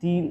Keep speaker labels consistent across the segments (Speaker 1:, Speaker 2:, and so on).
Speaker 1: 3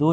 Speaker 1: 2